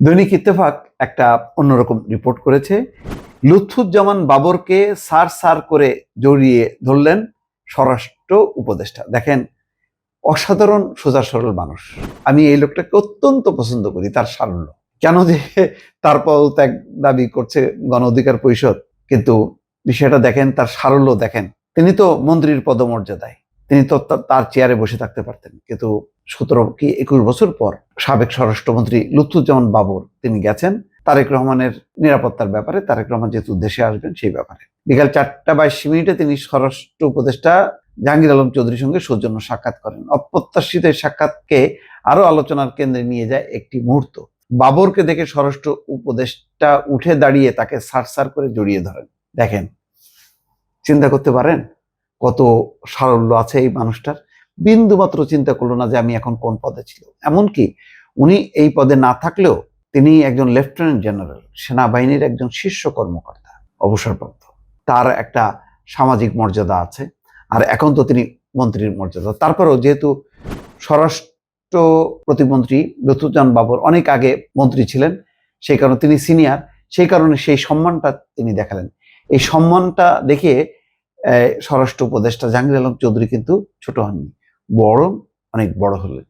দৈনিক ইত্তেফাক একটা অন্যরকম রিপোর্ট করেছে। লুৎফুজ্জামান বাবরকে সার সার করে জড়িয়ে ধরলেন স্বরাষ্ট্র উপদেষ্টা। দেখেন, অসাধারণ সোজা সরল মানুষ। আমি এই লোকটাকে অত্যন্ত পছন্দ করি, তার সারল্য। কেন যে তার পদত্যাগ দাবি করছে গণ অধিকার পরিষদ, কিন্তু বিষয়টা দেখেন, তার সারল্য দেখেন। তিনি তো মন্ত্রীর পদমর্যাদায়, তিনি তো তার চেয়ারে বসে থাকতে পারতেন, কিন্তু 17 কি 21 বছর পর সাবেক স্বরাষ্ট্রমন্ত্রী লুৎফুজ্জামান বাবর তিনি গেছেন তারেক রহমানের নিরাপত্তার ব্যাপারে। তারেক রহমান যেহেতু দেশে আসবেন সেই ব্যাপারে বিকাল 4:22 তিনি স্বরাষ্ট্র উপদেষ্টা জাহাঙ্গীর আলম চৌধুরীর সঙ্গে সৌজন্য সাক্ষাৎ করেন। অপ্রত্যাশিত এই সাক্ষাৎকে আরো আলোচনার কেন্দ্রে নিয়ে যায় একটি মুহূর্ত। বাবরকে দেখে স্বরাষ্ট্র উপদেষ্টা উঠে দাঁড়িয়ে তাকে সার সার করে জড়িয়ে ধরেন। দেখেন, চিন্তা করতে পারেন কত সারল্য আছে এই মানুষটার। বিন্দু মাত্র চিন্তা করলো না যে আমি এখন কোন পদে ছিল। এমনকি উনি এই পদে না থাকলেও তিনি একজন লেফটেন্যান্ট জেনারেল, সেনাবাহিনীর একজন শীর্ষ কর্মকর্তা, অবসরপ্রাপ্ত। তার একটা সামাজিক মর্যাদা আছে, আর এখন তো তিনি মন্ত্রীর মর্যাদা। তারপরেও যেহেতু স্বরাষ্ট্র প্রতিমন্ত্রী লুৎফুজ্জামান বাবর অনেক আগে মন্ত্রী ছিলেন, সেই কারণে তিনি সিনিয়র, সেই কারণে সেই সম্মানটা তিনি দেখালেন। এই সম্মানটা দেখে স্বরাষ্ট্র উপদেষ্টা জাহাঙ্গীর আলম চৌধুরী কিন্তু ছোট হননি, বরং অনেক বড় হলেন।